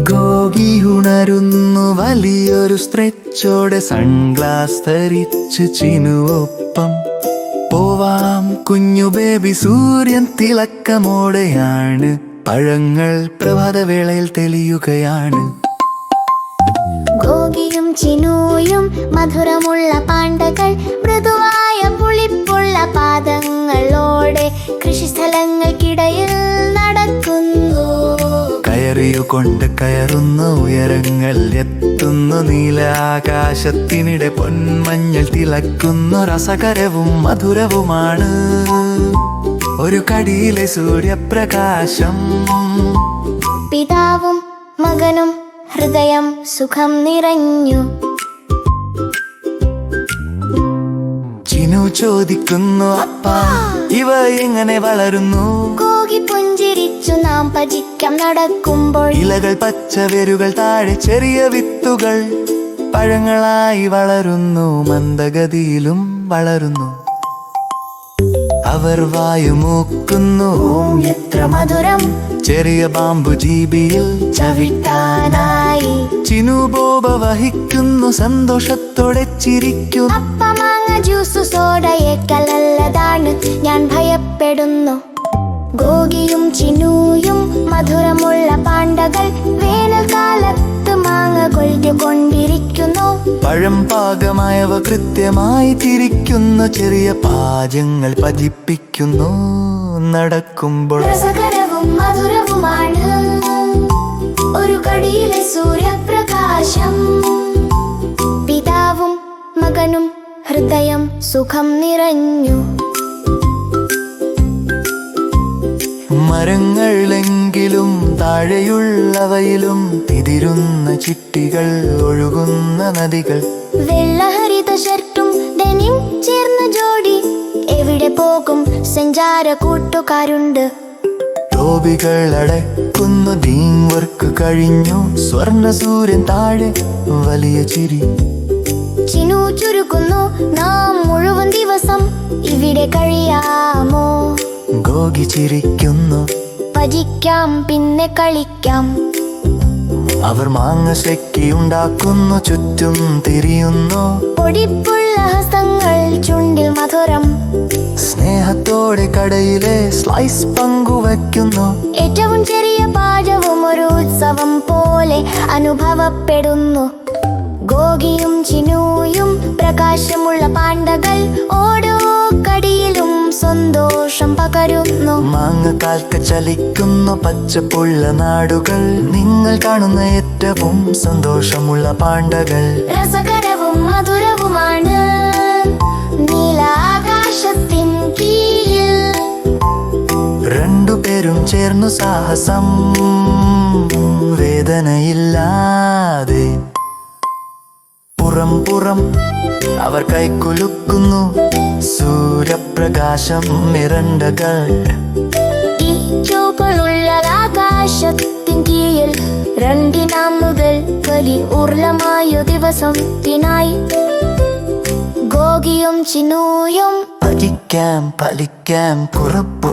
ഗോഗി ഉണരുന്നു വലിയൊരു സ്ട്രെച്ചോടെ സൺഗ്ലാസ് ധരിച്ച് ചിനുവൊപ്പം പോവാം കുഞ്ഞു ബേബി. സൂര്യൻ തിളക്കമോടെയാണ്, പഴങ്ങൾ പ്രഭാതവേളയിൽ തെളിയുകയാണ്. ഗോഗിയും ചിനുവും മധുരമുള്ള പാണ്ടകൾ, മൃദുവായ പുളിപ്പുള്ള പാദങ്ങളോടെ കൃഷിസ്ഥലങ്ങൾക്കിടയിൽ നടക്കുന്നു. കയറിയുകൊണ്ട് കയറുന്ന ഉയരങ്ങൾ എത്തുന്നു, നീലാകാശത്തിനിടെ പൊന്മഞ്ഞൾ തിളക്കുന്നു. രസകരവും മധുരവുമാണ് ഒരു കടിയിലെ സൂര്യപ്രകാശം. പിതാവും മകനും ഹൃദയം സുഖം നിറഞ്ഞു. ചിനു ചോദിക്കുന്നു, അപ്പാ ഇവ എങ്ങനെ വളരുന്നു? ഗോഗി പുഞ്ചിരിച്ചു, നാം പജിക്കം നടക്കുമ്പോൾ. ഇലകൾ പച്ച, വേരുകൾ താഴെ, ചെറിയ വിത്തുകൾ പഴങ്ങളായി വളരുന്നു, മന്ദഗതിയിലും വളരുന്നു. അവർ വായുമൂക്കുന്നു, എത്ര മധുരം ചെറിയ ബാമ്പു ജീവിയിൽ ചവിട്ടാനായി. ചിനു ബോബ വഹിക്കുന്നു, സന്തോഷത്തോടെ ചിരിക്കുന്നു. അപ്പ മാങ്ങ ജ്യൂസ് സോഡയേക്കാൾ നല്ലതാണ്, ഞാൻ ഭയപ്പെടുന്നു. ഗോഗിയും ചിനുവും മധുരമുള്ള പാണ്ടകൾ, വേനൽക്കാലത്ത് മാങ്ങ കൊണ്ടിരിക്കുന്നു. പഴം പാകമായവ കൃത്യമായി തിരിക്കുന്നു, ചെറിയ പാചങ്ങൾ പതിപ്പിക്കുന്നു. നടക്കുമ്പോൾ രസകരവും മധുരവുമാണ് ഒരു കടിയിലെ സൂര്യപ്രകാശം. പിതാവും മകനും ഹൃദയം സുഖം നിറഞ്ഞു. മരങ്ങളെങ്കിലും താഴെയുള്ളവയിലും തിരിരുന്ന ചിട്ടികൾ, ഒഴുകുന്ന നദികൾ. വെള്ളഹരിത ഷർട്ടും ഡെനിം ചേർന്ന ജോഡി, എവിടെ പോകും സഞ്ചാര കൂട്ടുകാരുണ്ട്. ടോബികൾ അടക്കുന്നു, ടീം വർക്ക് കഴിഞ്ഞു. സ്വർണ്ണ സൂര്യൻ താഴെ, വലിയ ചിരി. ചിനു ചുരുക്കുന്നു, നാം മുഴുവൻ ദിവസം ഇവിടെ കഴിയാമോ? ഗോഗി ചിരിക്കുന്നു, പജിക്കാം പിന്നെ കളിക്കാം. അവർ മാങ്ങ ശക്കി ഉണ്ടാക്കുന്നു, ചുറ്റും തിരിയുന്നു. പൊടിപ്പുള്ള ഹസ്തങ്ങൾ, ചുണ്ടിൽ മധുരം. സ്നേഹത്തോടെ കടയിലെ സ്ലൈസ് പങ്കുവയ്ക്കുന്നു. ഏറ്റവും ചെറിയ പാചകവും ഒരു ഉത്സവം പോലെ അനുഭവപ്പെടുന്നു. ഗോഗിയും ചിനുവും പ്രകാശമുള്ള പാണ്ടകൾ, ഓരോ കടിയിലും സന്തോഷം പകരുന്നു. മാങ്ങക്കാൽക്ക് ചലിക്കുന്നു പച്ചപ്പുള്ള നാടുകൾ, നിങ്ങൾ കാണുന്ന ഏറ്റവും സന്തോഷമുള്ള പാണ്ടകൾ. രസകരവും മധുരവുമാണ് നീലാകാശത്തിൻ കീഴിൽ. രണ്ടുപേരും ചേർന്നു സാഹസം, വേദനയില്ലാതെ. പുറം അവർ കൈക്കുലുക്കുന്നു, സൂര്യപ്രകാശം മിരണ്ടകൾ. ഈ ചുവപ്പുള്ള ആകാശത്തിൻ കീഴിൽ രണ്ടിനാം മുതൽ വലി ഉർലമായ ദിവസത്തിനായി. ഗോഗിയും ചിനുവും പലിക്കാം പുറപ്പു